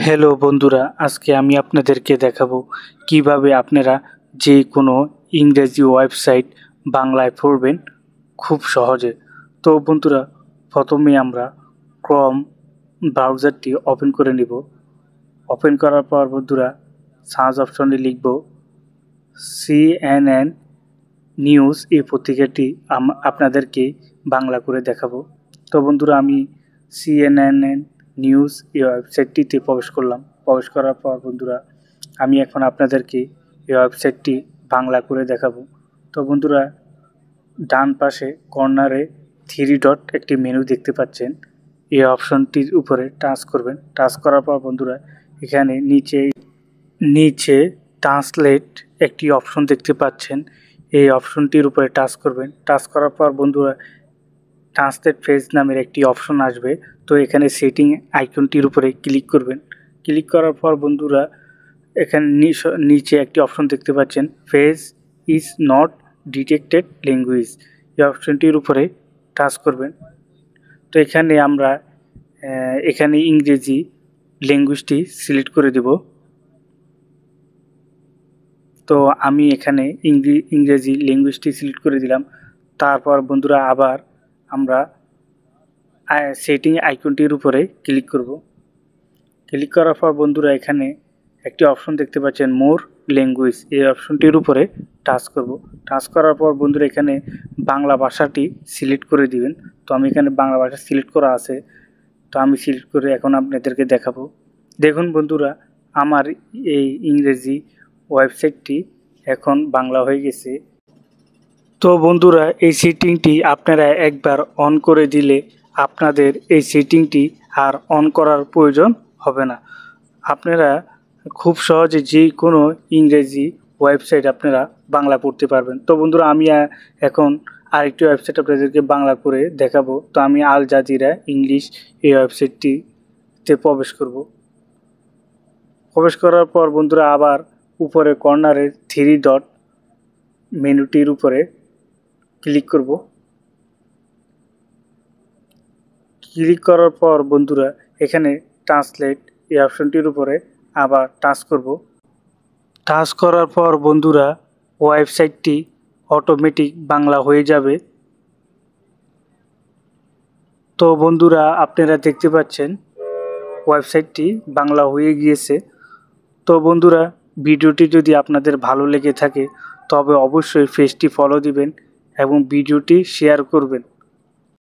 Hello বন্ধুরা, আজকে আমি আপনাদেরকে দেখাবো কিভাবে আপনারা যে কোনো ইংরেজি ওয়েবসাইট বাংলায় পড়বেন খুব সহজে। তো বন্ধুরা, প্রথমে আমরা ক্রোম ব্রাউজারটি ওপেন করে নিব। ওপেন করার পর বন্ধুরা সার্চ অপশনে লিখব CNN নিউজ। এই পত্রিকাটি আপনাদেরকে বাংলা করে দেখাবো। তো বন্ধুরা, আমি CNN নিউজ এই ওয়েবসাইটটিতে প্রবেশ করলাম। প্রবেশ করার পর বন্ধুরা, আমি এখন আপনাদেরকে এই ওয়েবসাইটটি বাংলা করে দেখাবো। তো বন্ধুরা, ডান পাশে কর্নারে 3 ডট একটি মেনু দেখতে পাচ্ছেন। এই অপশনটির উপরে টাচ করবেন। টাচ করার পর বন্ধুরা, এখানে নিচে ট্রান্সলেট একটি অপশন দেখতে পাচ্ছেন। এই অপশনটির উপরে টাচ করবেন। টাচ করার পর বন্ধুরা, ট্রান্সলেট পেজ নামের একটি অপশন আসবে। তো এখানে সেটিং আইকনটির উপরে ক্লিক করবেন। ক্লিক করার পর বন্ধুরা, এখানে নিচে একটি অপশন দেখতে পাচ্ছেন, page is not detected language. এই অপশনটির উপরে টাচ করবেন। তো এখানে আমরা ইংরেজি ল্যাঙ্গুয়েজটি সিলেক্ট করে দেব। তো আমি এখানে ইংরেজি ল্যাঙ্গুয়েজটি সিলেক্ট করে দিলাম। তারপর বন্ধুরা আবার আমরা সেটিং আইকনটির উপরে ক্লিক করব। ক্লিক করার পর বন্ধুরা, এখানে একটি অপশন দেখতে পাচ্ছেন, মোর ল্যাঙ্গুয়েজ। এই অপশনটির উপরে টাচ করব। টাচ করার পর বন্ধুরা, এখানে বাংলা ভাষাটি সিলেক্ট করে দিবেন। তো আমি এখানে বাংলা ভাষা সিলেক্ট করা আছে, তো আমি সিলেক্ট করে এখন আপনাদেরকে দেখাবো। দেখুন বন্ধুরা, আমার এই ইংরেজি ওয়েবসাইটটি এখন বাংলা হয়ে গেছে। তো বন্ধুরা, এই সেটিংটি আপনারা একবার অন করে দিলে আপনাদের এই সেটিংটি আর অন করার প্রয়োজন হবে না। আপনারা খুব সহজে যে কোনো ইংরেজি ওয়েবসাইট আপনারা বাংলা পড়তে পারবেন। তো বন্ধুরা, আমি এখন আরেকটি ওয়েবসাইট আপনাদেরকে বাংলা করে দেখাবো। তো আমি আল জাজিরা ইংলিশ এই ওয়েবসাইটটিতে প্রবেশ করব। প্রবেশ করার পর বন্ধুরা, আবার উপরে কর্নারের 3 ডট মেনুটির উপরে ক্লিক করব। ক্লিক করার পর বন্ধুরা, এখানে ট্রান্সলেট এই অপশনটির উপরে আবার টাচ করব। টাচ করার পর বন্ধুরা, ওয়েবসাইটটি অটোমেটিক বাংলা হয়ে যাবে। তো বন্ধুরা, আপনারা দেখতে পাচ্ছেন ওয়েবসাইটটি বাংলা হয়ে গিয়েছে। তো বন্ধুরা, ভিডিওটি যদি আপনাদের ভালো লেগে থাকে তবে অবশ্যই পেজটি ফলো দিবেন এবং ভিডিওটি শেয়ার করবেন।